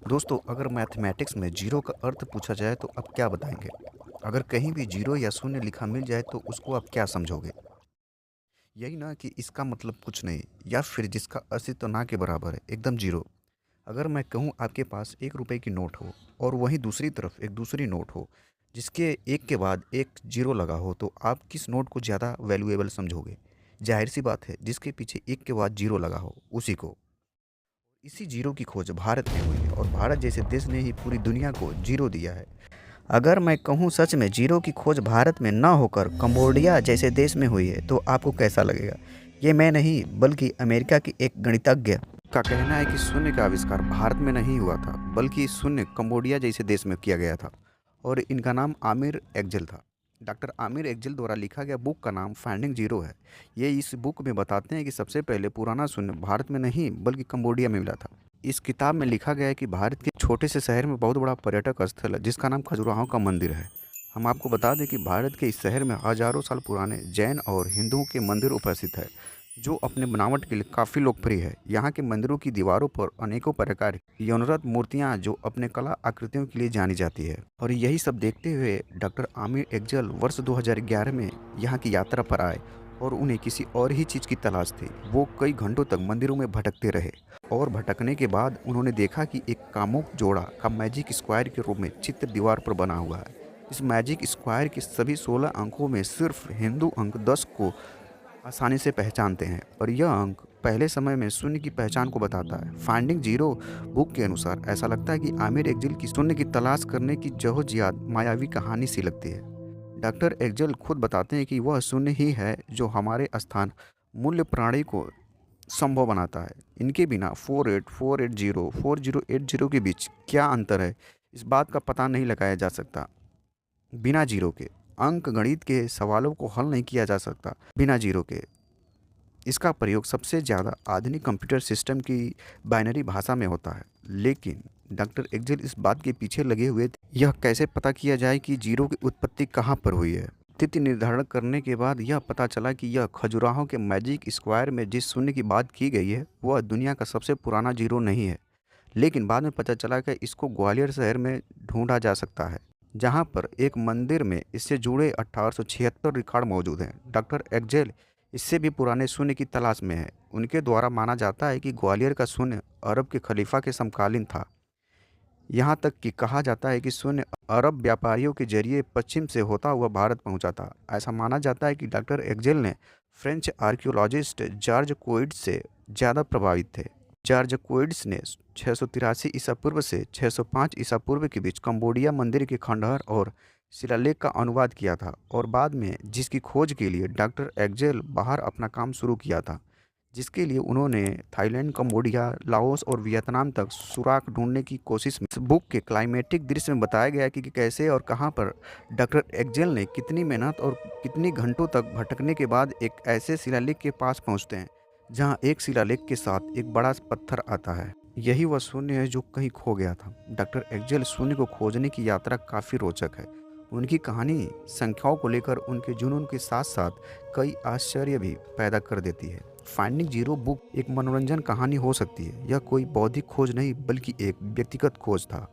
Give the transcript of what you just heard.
दोस्तों, अगर मैथमेटिक्स में जीरो का अर्थ पूछा जाए तो आप क्या बताएंगे? अगर कहीं भी जीरो या शून्य लिखा मिल जाए तो उसको आप क्या समझोगे? यही ना कि इसका मतलब कुछ नहीं, या फिर जिसका अस्तित्व ना के बराबर है, एकदम जीरो। अगर मैं कहूँ आपके पास 1 रुपए की नोट हो और वहीं दूसरी तरफ एक दूसरी नोट हो जिसके एक के बाद एक जीरो लगा हो, तो आप किस नोट को ज़्यादा वैल्यूएबल समझोगे? जाहिर सी बात है, जिसके पीछे एक के बाद जीरो लगा हो उसी को। इसी जीरो की खोज भारत में हुई है और भारत जैसे देश ने ही पूरी दुनिया को जीरो दिया है। अगर मैं कहूँ सच में जीरो की खोज भारत में ना होकर कंबोडिया जैसे देश में हुई है, तो आपको कैसा लगेगा? ये मैं नहीं, बल्कि अमेरिका की एक गणितज्ञ का कहना है कि शून्य का आविष्कार भारत में नहीं हुआ था, बल्कि शून्य कंबोडिया जैसे देश में किया गया था। और इनका नाम आमिर एक्जेल था। डॉक्टर आमिर एक्जेल द्वारा लिखा गया बुक का नाम फाइंडिंग जीरो है। ये इस बुक में बताते हैं कि सबसे पहले पुराना शून्य भारत में नहीं बल्कि कंबोडिया में मिला था। इस किताब में लिखा गया है कि भारत के छोटे से शहर में बहुत बड़ा पर्यटक स्थल है जिसका नाम खजुराहो का मंदिर है। हम आपको बता दें कि भारत के इस शहर में हजारों साल पुराने जैन और हिंदुओं के मंदिर उपस्थित है, जो अपने बनावट के लिए काफ़ी लोकप्रिय है। यहाँ के मंदिरों की दीवारों पर अनेकों प्रकार की यौनरत मूर्तियाँ जो अपने कला आकृतियों के लिए जानी जाती है। और यही सब देखते हुए डॉक्टर आमिर एक्जल वर्ष 2011 में यहाँ की यात्रा पर आए और उन्हें किसी और ही चीज़ की तलाश थी। वो कई घंटों तक मंदिरों में भटकते रहे और भटकने के बाद उन्होंने देखा कि एक कामुक जोड़ा का मैजिक स्क्वायर के रूप में चित्र दीवार पर बना हुआ है। इस मैजिक स्क्वायर के सभी 16 अंकों में सिर्फ हिंदू अंक 10 को आसानी से पहचानते हैं, और यह अंक पहले समय में शून्य की पहचान को बताता है। फाइंडिंग जीरो बुक के अनुसार ऐसा लगता है कि आमिर एक्जिल की शून्य की तलाश करने की जहोजियात मायावी कहानी सी लगती है। डॉक्टर एक्जेल खुद बताते हैं कि वह शून्य ही है जो हमारे स्थान मूल्य प्रणाली को संभव बनाता है। इनके बिना 4848 4080 के बीच क्या अंतर है, इस बात का पता नहीं लगाया जा सकता। बिना जीरो के अंक गणित के सवालों को हल नहीं किया जा सकता। बिना जीरो के इसका प्रयोग सबसे ज़्यादा आधुनिक कंप्यूटर सिस्टम की बाइनरी भाषा में होता है। लेकिन डॉक्टर एक्जेल इस बात के पीछे लगे हुए थे, यह कैसे पता किया जाए कि जीरो की उत्पत्ति कहाँ पर हुई है। तिथि निर्धारण करने के बाद यह पता चला कि यह खजुराहो के मैजिक स्क्वायर में जिस शून्य की बात की गई है वह दुनिया का सबसे पुराना जीरो नहीं है। लेकिन बाद में पता चला कि इसको ग्वालियर शहर में ढूंढा जा सकता है, जहां पर एक मंदिर में इससे जुड़े 1876 रिकॉर्ड मौजूद हैं। डॉक्टर एक्जेल इससे भी पुराने शून्य की तलाश में है। उनके द्वारा माना जाता है कि ग्वालियर का शून्य अरब के खलीफा के समकालीन था। यहाँ तक कि कहा जाता है कि शून्य अरब व्यापारियों के जरिए पश्चिम से होता हुआ भारत पहुँचा था। ऐसा माना जाता है कि डॉक्टर एक्जेल ने फ्रेंच आर्कियोलॉजिस्ट जॉर्ज कोइड्स से ज़्यादा प्रभावित थे। जॉर्ज कोइड्स ने 683 ईसा पूर्व से 605 ईसा पूर्व के बीच कंबोडिया मंदिर के खंडहर और शिलालेख का अनुवाद किया था, और बाद में जिसकी खोज के लिए डॉक्टर एक्जेल बाहर अपना काम शुरू किया था, जिसके लिए उन्होंने थाईलैंड, कंबोडिया, लाओस और वियतनाम तक सुराग ढूंढने की कोशिश में। इस बुक के क्लाइमेटिक दृश्य में बताया गया है कि कैसे और कहां पर डॉक्टर एक्जेल ने कितनी मेहनत और कितनी घंटों तक भटकने के बाद एक ऐसे शिलालेख के पास पहुंचते हैं जहां एक शिलालेख के साथ एक बड़ा पत्थर आता है। यही वह शून्य है जो कहीं खो गया था। डॉक्टर एक्जेल शून्य को खोजने की यात्रा काफ़ी रोचक है। उनकी कहानी संख्याओं को लेकर उनके जुनून के साथ साथ कई आश्चर्य भी पैदा कर देती है। फाइंडिंग जीरो बुक एक मनोरंजन कहानी हो सकती है, यह कोई बौद्धिक खोज नहीं बल्कि एक व्यक्तिगत खोज था।